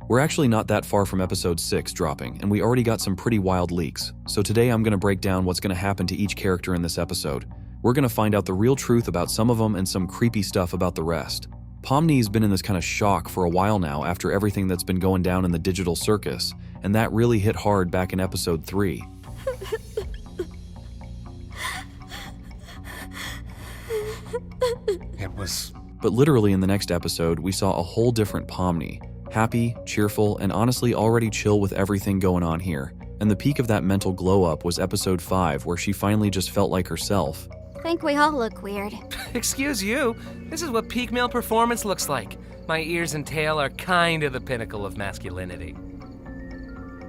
We're actually not that far from episode 6 dropping, and we already got some pretty wild leaks. So today I'm going to break down what's going to happen to each character in this episode. We're going to find out the real truth about some of them and some creepy stuff about the rest. Pomni's been in this kind of shock for a while now after everything that's been going down in the digital circus, and that really hit hard back in episode 3. But literally in the next episode, we saw a whole different Pomni. Happy, cheerful, and honestly already chill with everything going on here. And the peak of that mental glow-up was episode 5, where she finally just felt like herself. Think we all look weird. Excuse you, this is what peak male performance looks like. My ears and tail are kind of the pinnacle of masculinity.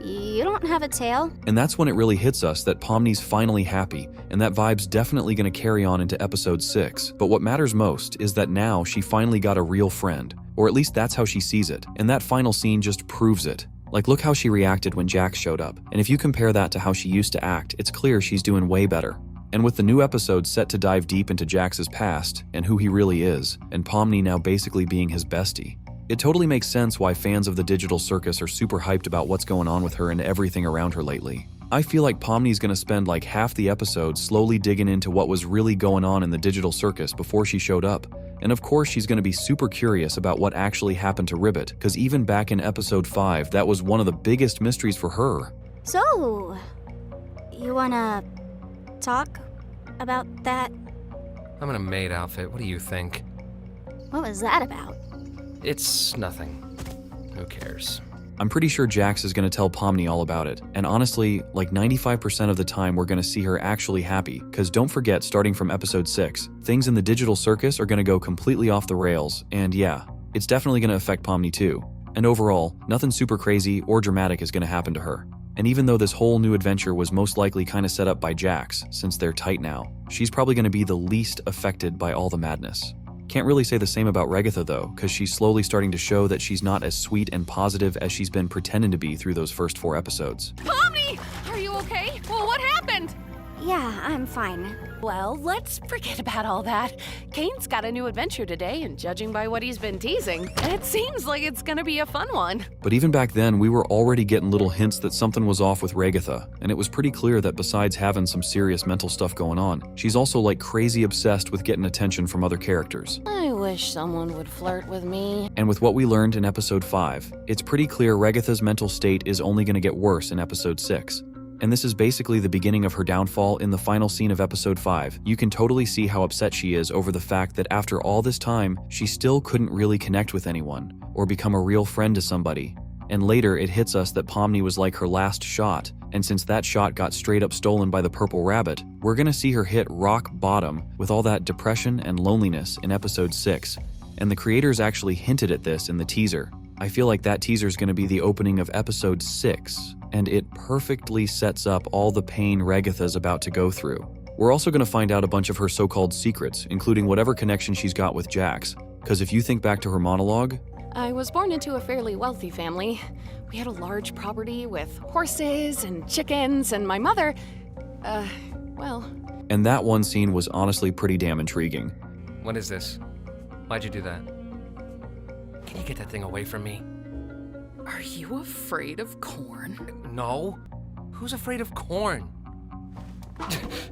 You don't have a tail? And that's when it really hits us that Pomni's finally happy, and that vibe's definitely going to carry on into episode 6. But what matters most is that now she finally got a real friend, or at least that's how she sees it, and that final scene just proves it. Like, look how she reacted when Jax showed up, and if you compare that to how she used to act, it's clear she's doing way better. And with the new episode set to dive deep into Jax's past and who he really is, and Pomni now basically being his bestie, it totally makes sense why fans of the digital circus are super hyped about what's going on with her and everything around her lately. I feel like Pomni's gonna spend like half the episode slowly digging into what was really going on in the digital circus before she showed up. And of course she's gonna be super curious about what actually happened to Ribbit, because even back in episode 5, that was one of the biggest mysteries for her. So, you wanna talk about that? I'm in a maid outfit, what do you think? What was that about? It's nothing. Who cares? I'm pretty sure Jax is going to tell Pomni all about it, and honestly, like 95% of the time we're going to see her actually happy, because don't forget, starting from episode 6, things in the digital circus are going to go completely off the rails, and yeah, it's definitely going to affect Pomni too. And overall, nothing super crazy or dramatic is going to happen to her. And even though this whole new adventure was most likely kind of set up by Jax, since they're tight now, she's probably going to be the least affected by all the madness. Can't really say the same about Ragatha though, because she's slowly starting to show that she's not as sweet and positive as she's been pretending to be through those first 4 episodes. Pomni! Are you okay? Well, what happened? Yeah, I'm fine. Well, let's forget about all that. Kane's got a new adventure today, and judging by what he's been teasing, it seems like it's gonna be a fun one. But even back then, we were already getting little hints that something was off with Ragatha, and it was pretty clear that besides having some serious mental stuff going on, she's also like crazy obsessed with getting attention from other characters. I wish someone would flirt with me. And with what we learned in episode 5, it's pretty clear Ragatha's mental state is only going to get worse in episode 6. And this is basically the beginning of her downfall in the final scene of episode 5. You can totally see how upset she is over the fact that after all this time, she still couldn't really connect with anyone, or become a real friend to somebody. And later, it hits us that Pomni was like her last shot, and since that shot got straight up stolen by the Purple Rabbit, we're gonna see her hit rock bottom with all that depression and loneliness in episode 6. And the creators actually hinted at this in the teaser. I feel like that teaser is gonna be the opening of episode 6. And it perfectly sets up all the pain Ragatha's about to go through. We're also going to find out a bunch of her so-called secrets, including whatever connection she's got with Jax. Because if you think back to her monologue... I was born into a fairly wealthy family. We had a large property with horses and chickens, and my mother, well... And that one scene was honestly pretty damn intriguing. What is this? Why'd you do that? Can you get that thing away from me? Are you afraid of corn? No. Who's afraid of corn?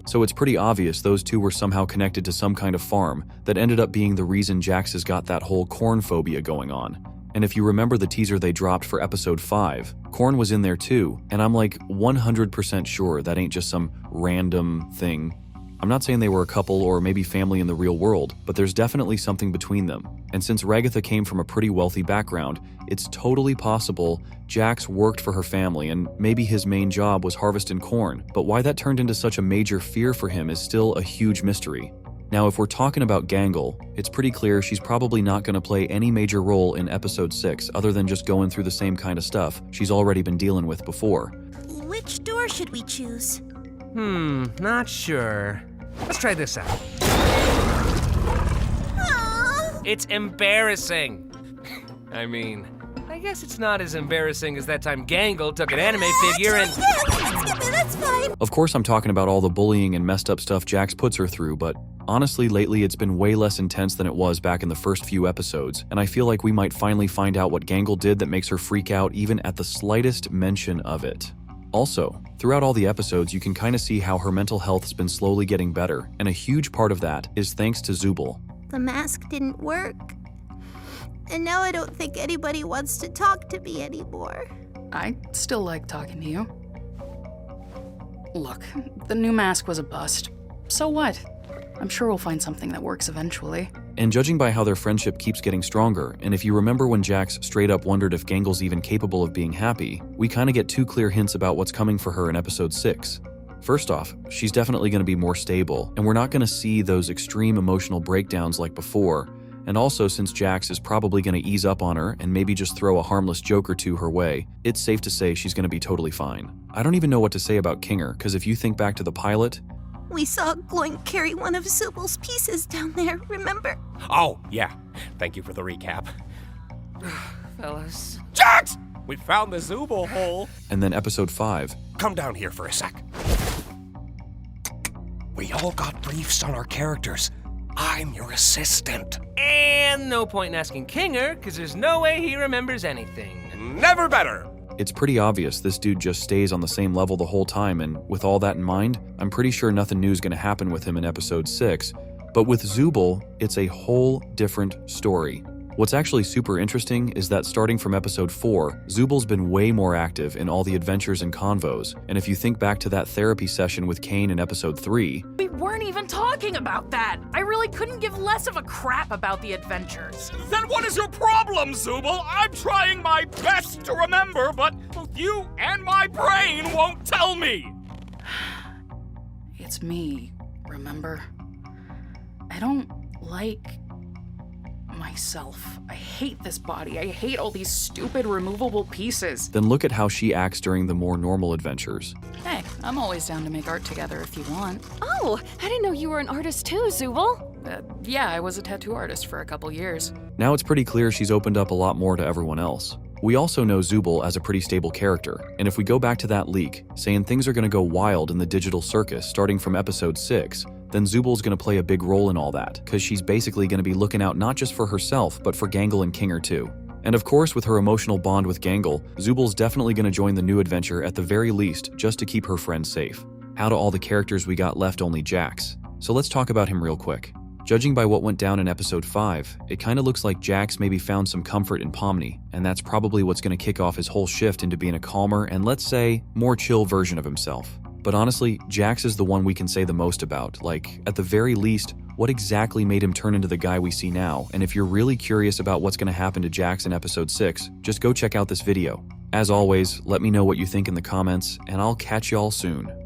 So it's pretty obvious those two were somehow connected to some kind of farm that ended up being the reason Jax has got that whole corn phobia going on. And if you remember the teaser they dropped for episode 5, corn was in there too, and I'm like 100% sure that ain't just some random thing. I'm not saying they were a couple or maybe family in the real world, but there's definitely something between them. And since Ragatha came from a pretty wealthy background, it's totally possible Jax worked for her family and maybe his main job was harvesting corn, but why that turned into such a major fear for him is still a huge mystery. Now, if we're talking about Gangle, it's pretty clear she's probably not going to play any major role in episode 6 other than just going through the same kind of stuff she's already been dealing with before. Which door should we choose? Not sure. Let's try this out. It's embarrassing. I mean, I guess it's not as embarrassing as that time Gangle took an anime figure and... Yeah, that's fine. Of course I'm talking about all the bullying and messed up stuff Jax puts her through, but Honestly, lately it's been way less intense than it was back in the first few episodes, and I feel like we might finally find out what Gangle did that makes her freak out even at the slightest mention of it. Also, throughout all the episodes, you can kind of see how her mental health's been slowly getting better, and a huge part of that is thanks to Zooble. The mask didn't work. And now I don't think anybody wants to talk to me anymore. I still like talking to you. Look, the new mask was a bust. So what? I'm sure we'll find something that works eventually. And judging by how their friendship keeps getting stronger, and if you remember when Jax straight up wondered if Gangle's even capable of being happy, we kind of get two clear hints about what's coming for her in episode 6. First off, she's definitely going to be more stable, and we're not going to see those extreme emotional breakdowns like before. And also, since Jax is probably going to ease up on her and maybe just throw a harmless joke or two her way, it's safe to say she's going to be totally fine. I don't even know what to say about Kinger, because if you think back to the pilot, We saw Gloink carry one of Zooble's pieces down there, remember? Oh, yeah. Thank you for the recap. Fellas. Jax! We found the Zooble hole. and then episode 5, Come down here for a sec. We all got briefs on our characters. I'm your assistant. And no point in asking Kinger, because there's no way he remembers anything. Never better. it's pretty obvious this dude just stays on the same level the whole time, and with all that in mind, I'm pretty sure nothing new is going to happen with him in episode 6. But with Zooble, it's a whole different story. What's actually super interesting is that starting from episode 4, Zooble's been way more active in all the adventures and convos, and if you think back to that therapy session with Kane in episode 3, We weren't even talking about that. I really couldn't give less of a crap about the adventures. Then what is your problem, Zooble? I'm trying my best to remember, but both you and my brain won't tell me. It's me, remember? I don't like myself. I hate this body. I hate all these stupid removable pieces. then look at how she acts during the more normal adventures. Hey, I'm always down to make art together if you want. Oh, I didn't know you were an artist too, Zooble. Yeah, I was a tattoo artist for a couple years. Now it's pretty clear she's opened up a lot more to everyone else. We also know Zooble as a pretty stable character, and if we go back to that leak, saying things are going to go wild in the digital circus starting from episode 6, then Zooble's going to play a big role in all that, because she's basically going to be looking out not just for herself, but for Gangle and Kinger too. And of course, with her emotional bond with Gangle, Zooble's definitely going to join the new adventure at the very least, just to keep her friends safe. Out of all the characters we got left, only Jax. So let's talk about him real quick. Judging by what went down in episode 5, it kinda looks like Jax maybe found some comfort in Pomni, and that's probably what's gonna kick off his whole shift into being a calmer and, let's say, more chill version of himself. But honestly, Jax is the one we can say the most about. Like, at the very least, what exactly made him turn into the guy we see now? And if you're really curious about what's gonna happen to Jax in episode 6, just go check out this video. As always, let me know what you think in the comments, and I'll catch y'all soon.